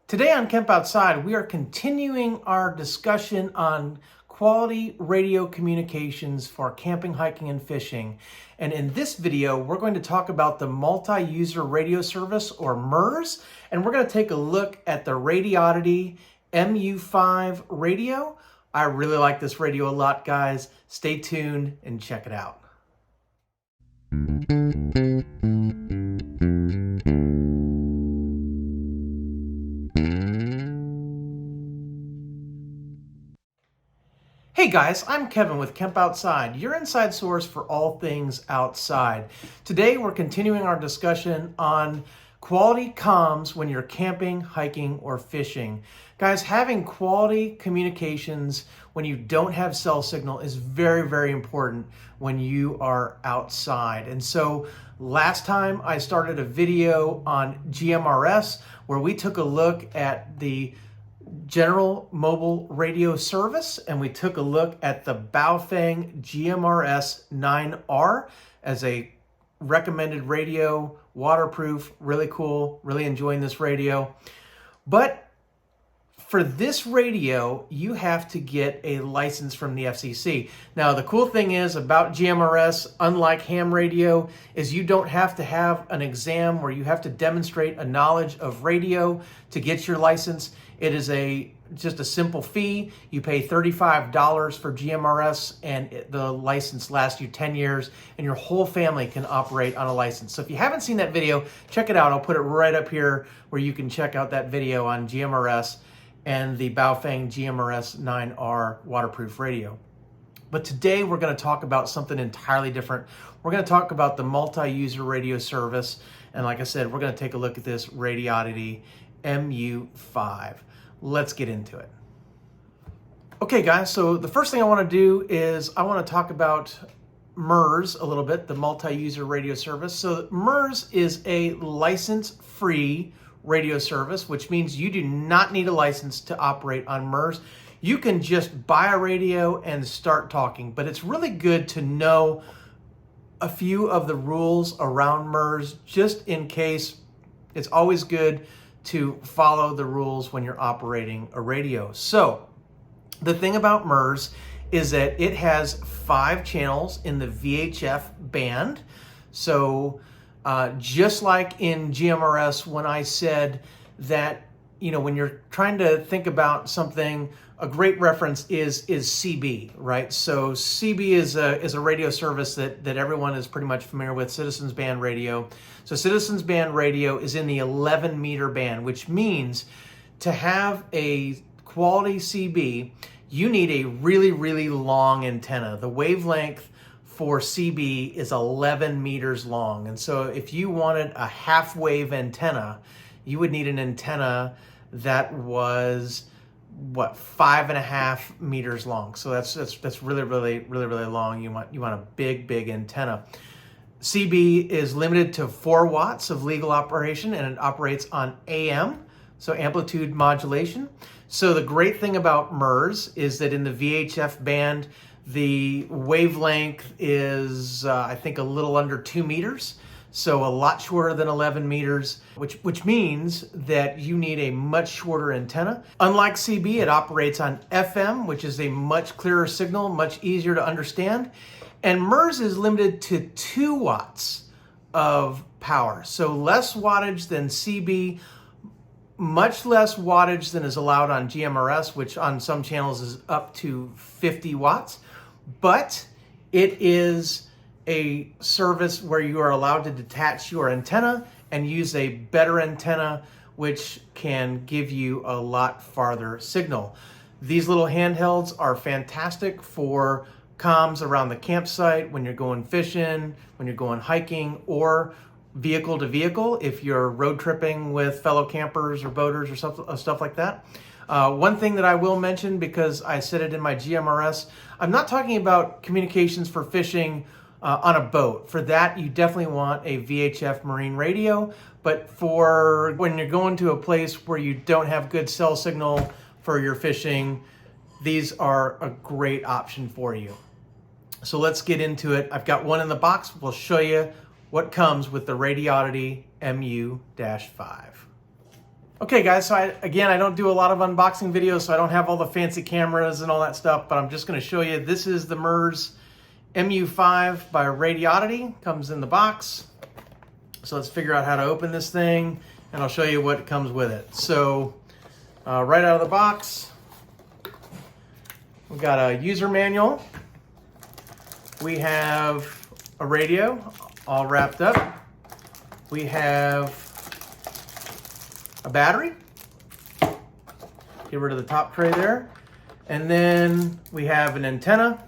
Today on Camp Outside, we are continuing our discussion on quality radio communications for camping, hiking, and fishing. And in this video, we're going to talk about the multi-user radio service, or MURS, and we're going to take a look at the Radioddity MU-5 radio. I really like this radio a lot, guys. Stay tuned and check it out. Hey guys, I'm Kevin with Camp Outside, your inside source for all things outside. Today we're continuing our discussion on quality comms when you're camping, hiking, or fishing. Guys, having quality communications when you don't have cell signal is very, very important when you are outside. And so last time I started a video on GMRS where we took a look at the General Mobile Radio Service, and we took a look at the Baofeng GMRS 9R as a recommended radio, waterproof, really cool, really enjoying this radio. But for this radio, you have to get a license from the FCC. Now, the cool thing is about GMRS, unlike ham radio, is you don't have to have an exam where you have to demonstrate a knowledge of radio to get your license. It is just a simple fee. You pay $35 for GMRS, and the license lasts you 10 years, and your whole family can operate on a license. So if you haven't seen that video, check it out. I'll put it right up here where you can check out that video on GMRS and the Baofeng GMRS 9R waterproof radio. But today we're going to talk about something entirely different. We're going to talk about the multi-user radio service, and like I said, we're going to take a look at this Radioddity MU-5. Let's get into it. Okay guys, so the first thing I want to do is I want to talk about MURS a little bit, the multi-user radio service. So MURS is a license-free radio service, which means you do not need a license to operate on MURS. You can just buy a radio and start talking, but it's really good to know a few of the rules around MURS just in case. It's always good to follow the rules when you're operating a radio. So the thing about MURS is that it has 5 channels in the VHF band. So just like in GMRS, when I said that, you know, when you're trying to think about something, a great reference is CB, right? So CB is a radio service that everyone is pretty much familiar with, Citizens Band Radio. So Citizens Band Radio is in the 11 meter band, which means to have a quality CB, you need a really, really long antenna. The wavelength for CB is 11 meters long. And so if you wanted a half wave antenna, you would need an antenna that was, what, 5.5 meters long. So that's really, really, really, really long. You want a big, big antenna. CB is limited to 4 watts of legal operation, and it operates on AM, so amplitude modulation. So the great thing about MURS is that in the VHF band, the wavelength is, I think, a little under 2 meters. So a lot shorter than 11 meters, which means that you need a much shorter antenna. Unlike CB, it operates on FM, which is a much clearer signal, much easier to understand. And MURS is limited to 2 watts of power. So less wattage than CB, much less wattage than is allowed on GMRS, which on some channels is up to 50 watts. But it is a service where you are allowed to detach your antenna and use a better antenna, which can give you a lot farther signal. These little handhelds are fantastic for comms around the campsite, when you're going fishing, when you're going hiking, or vehicle to vehicle if you're road tripping with fellow campers or boaters or stuff like that. One thing that I will mention, because I said it in my GMRS, I'm not talking about communications for fishing on a boat. For that, you definitely want a VHF marine radio, but for when you're going to a place where you don't have good cell signal for your fishing, these are a great option for you. So let's get into it. I've got one in the box. We'll show you what comes with the Radioddity MU-5. Okay guys, so I don't do a lot of unboxing videos, so I don't have all the fancy cameras and all that stuff, but I'm just going to show you. This is the MURS MU-5 by Radioddity. Comes in the box. So let's figure out how to open this thing, and I'll show you what comes with it. So right out of the box, we've got a user manual. We have a radio all wrapped up. We have a battery. Get rid of the top tray there. And then we have an antenna.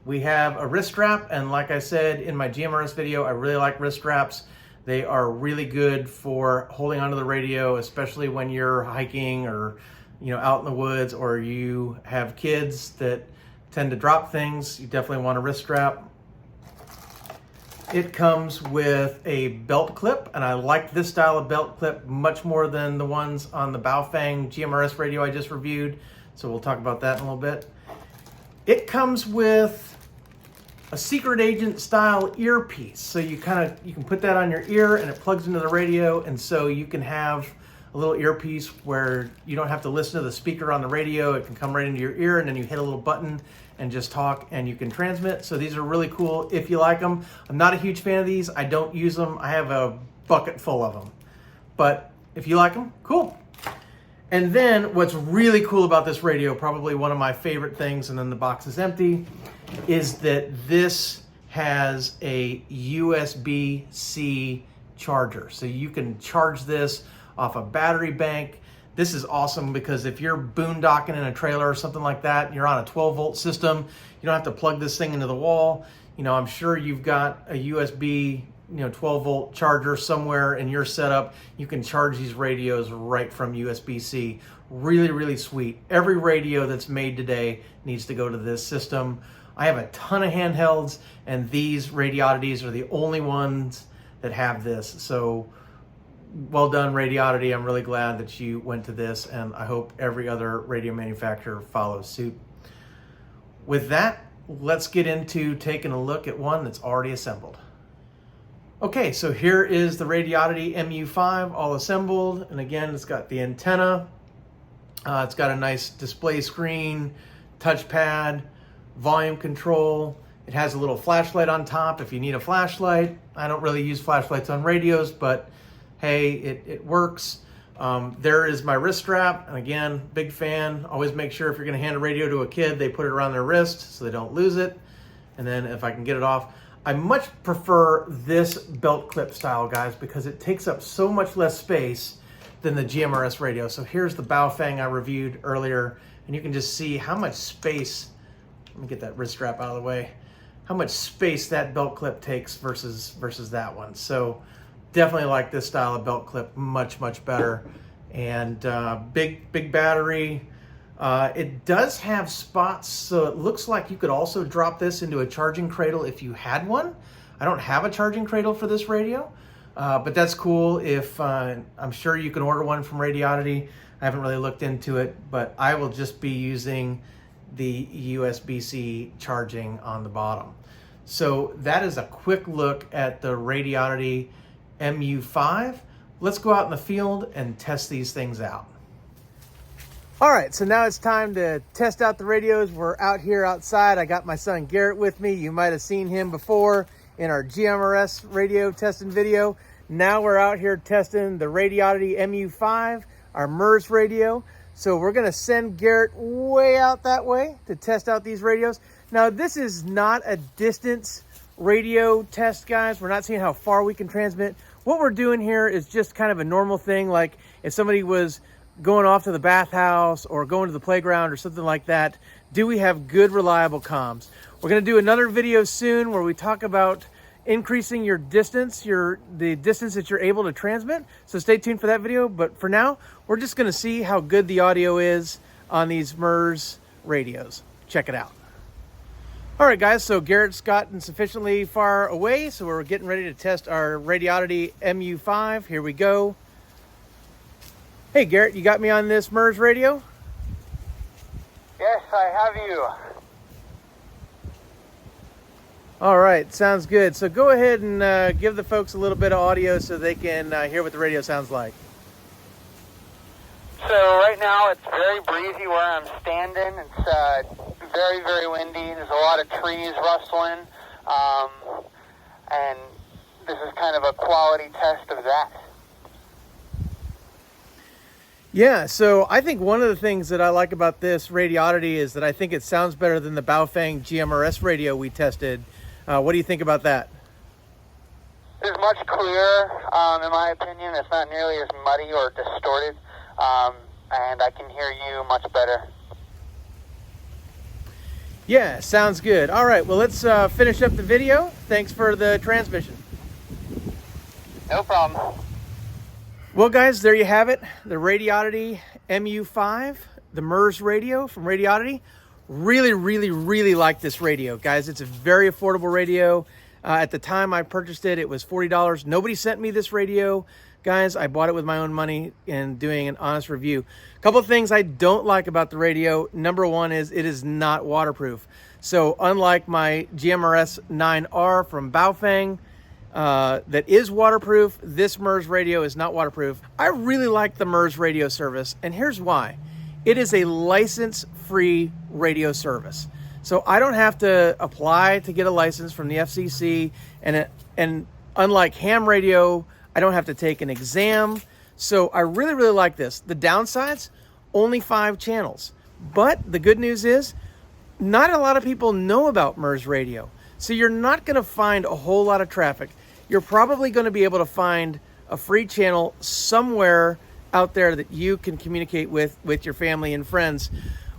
We have a wrist strap, and like I said in my GMRS video, I really like wrist straps. They are really good for holding onto the radio, especially when you're hiking or out in the woods, or you have kids that tend to drop things. You definitely want a wrist strap. It comes with a belt clip, and I like this style of belt clip much more than the ones on the Baofeng GMRS radio I just reviewed, so we'll talk about that in a little bit. It comes with a secret agent style earpiece, so you can put that on your ear and it plugs into the radio, and so you can have a little earpiece where you don't have to listen to the speaker on the radio. It can come right into your ear, and then you hit a little button and just talk, and you can transmit. So these are really cool if you like them. I'm not a huge fan of these. I don't use them. I have a bucket full of them. But if you like them, cool. And then what's really cool about this radio, probably one of my favorite things, and then the box is empty, is that this has a USB-C charger. So you can charge this off a battery bank. This is awesome because if you're boondocking in a trailer or something like that, and you're on a 12-volt system, you don't have to plug this thing into the wall. I'm sure you've got a USB 12-volt charger somewhere in your setup. You can charge these radios right from USB-C. Really, really sweet. Every radio that's made today needs to go to this system. I have a ton of handhelds, and these Radioddities are the only ones that have this. So well done, Radioddity. I'm really glad that you went to this, and I hope every other radio manufacturer follows suit. With that, let's get into taking a look at one that's already assembled. Okay, so here is the Radioddity MU-5 all assembled, and again, it's got the antenna. It's got a nice display screen, touchpad, volume control. It has a little flashlight on top if you need a flashlight. I don't really use flashlights on radios, but hey, it works. There is my wrist strap, and again, big fan. Always make sure if you're gonna hand a radio to a kid, they put it around their wrist so they don't lose it. And then if I can get it off, I much prefer this belt clip style, guys, because it takes up so much less space than the GMRS radio. So here's the Baofeng I reviewed earlier, and you can just see how much space, let me get that wrist strap out of the way, how much space that belt clip takes versus that one. So definitely like this style of belt clip much, much better. And big battery. It does have spots, so it looks like you could also drop this into a charging cradle if you had one. I don't have a charging cradle for this radio, but that's cool. If I'm sure you can order one from Radioddity. I haven't really looked into it, but I will just be using the USB-C charging on the bottom. So that is a quick look at the Radioddity MU-5. Let's go out in the field and test these things out. All right, so now it's time to test out the radios. We're out here outside. I got my son Garrett with me. You might have seen him before in our GMRS radio testing video. Now we're out here testing the Radioddity MU-5, our MURS radio. So we're gonna send Garrett way out that way to test out these radios. Now this is not a distance radio test, guys. We're not seeing how far we can transmit. What we're doing here is just kind of a normal thing, like if somebody was going off to the bathhouse or going to the playground or something like that. Do we have good, reliable comms? We're gonna do another video soon where we talk about increasing your distance, the distance that you're able to transmit. So stay tuned for that video. But for now, we're just gonna see how good the audio is on these MURS radios. Check it out. All right, guys, so Garrett's gotten sufficiently far away, so we're getting ready to test our Radioddity MU-5. Here we go. Hey, Garrett, you got me on this MURS radio? Yes, I have you. All right, sounds good. So go ahead and give the folks a little bit of audio so they can hear what the radio sounds like. right now it's very breezy where I'm standing. It's very, very windy. There's a lot of trees rustling. And this is kind of a quality test of that. Yeah, so I think one of the things that I like about this Radioddity is that I think it sounds better than the Baofeng GMRS radio we tested. What do you think about that? It's much clearer, in my opinion. It's not nearly as muddy or distorted, and I can hear you much better. Yeah, sounds good. All right, well, let's finish up the video. Thanks for the transmission. No problem. Well, guys, there you have it. The Radioddity MU-5, the MURS radio from Radioddity. Really, really, really like this radio, guys. It's a very affordable radio. At the time I purchased it, it was $40. Nobody sent me this radio, guys. I bought it with my own money and doing an honest review. A couple of things I don't like about the radio. Number one is it is not waterproof. So unlike my GMRS 9R from Baofeng, that is waterproof, this MURS radio is not waterproof. I really like the MURS radio service, and here's why. It is a license-free radio service. So I don't have to apply to get a license from the FCC, and unlike ham radio, I don't have to take an exam. So I really, really like this. The downsides, only 5 channels. But the good news is, not a lot of people know about MURS radio. So you're not going to find a whole lot of traffic. You're probably going to be able to find a free channel somewhere out there that you can communicate with your family and friends.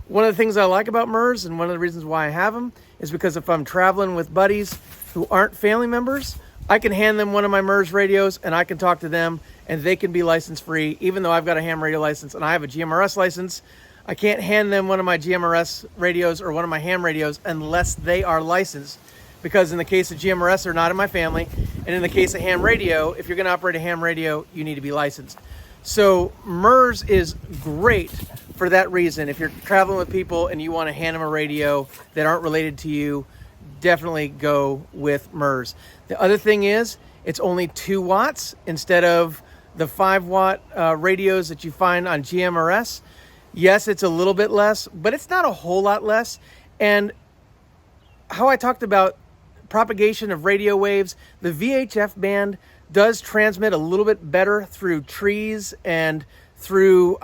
One of the things I like about MURS, and one of the reasons why I have them, is because if I'm traveling with buddies who aren't family members, I can hand them one of my MURS radios and I can talk to them and they can be license free. Even though I've got a ham radio license and I have a GMRS license, I can't hand them one of my GMRS radios or one of my ham radios unless they are licensed. Because in the case of GMRS, they're not in my family. And in the case of ham radio, if you're going to operate a ham radio, you need to be licensed. So MURS is great for that reason. If you're traveling with people and you want to hand them a radio that aren't related to you, definitely go with MURS. The other thing is, it's only 2 watts instead of the 5-watt radios that you find on GMRS. Yes, it's a little bit less, but it's not a whole lot less. And how I talked about propagation of radio waves, the VHF band does transmit a little bit better through trees and through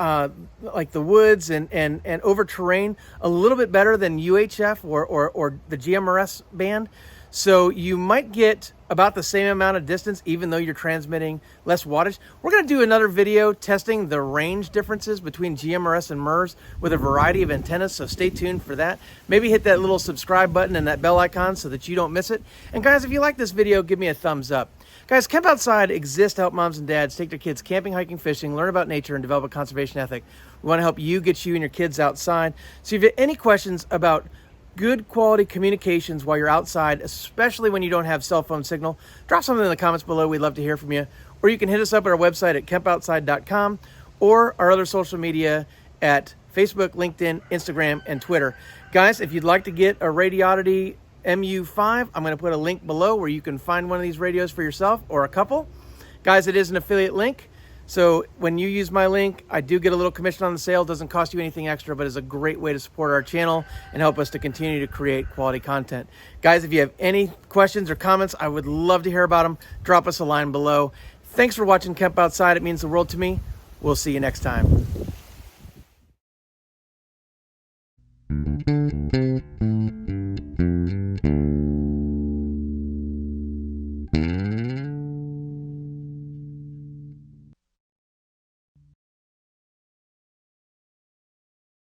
like the woods and over terrain, a little bit better than UHF or the GMRS band. So you might get about the same amount of distance even though you're transmitting less wattage. We're going to do another video testing the range differences between GMRS and MURS with a variety of antennas, so stay tuned for that. Maybe hit that little subscribe button and that bell icon so that you don't miss it. And guys, if you like this video, give me a thumbs up. Guys, Camp Outside exists to help moms and dads take their kids camping, hiking, fishing, learn about nature, and develop a conservation ethic. We want to help you get you and your kids outside. So if you have any questions about good quality communications while you're outside, especially when you don't have cell phone signal, drop something in the comments below. We'd love to hear from you. Or you can hit us up at our website at campoutside.com or our other social media at Facebook, LinkedIn, Instagram, and Twitter. Guys, if you'd like to get a Radioddity MU-5, I'm going to put a link below where you can find one of these radios for yourself or a couple. Guys, it is an affiliate link. So when you use my link, I do get a little commission on the sale. It doesn't cost you anything extra, but it's a great way to support our channel and help us to continue to create quality content. Guys, if you have any questions or comments, I would love to hear about them. Drop us a line below. Thanks for watching Camp Outside. It means the world to me. We'll see you next time.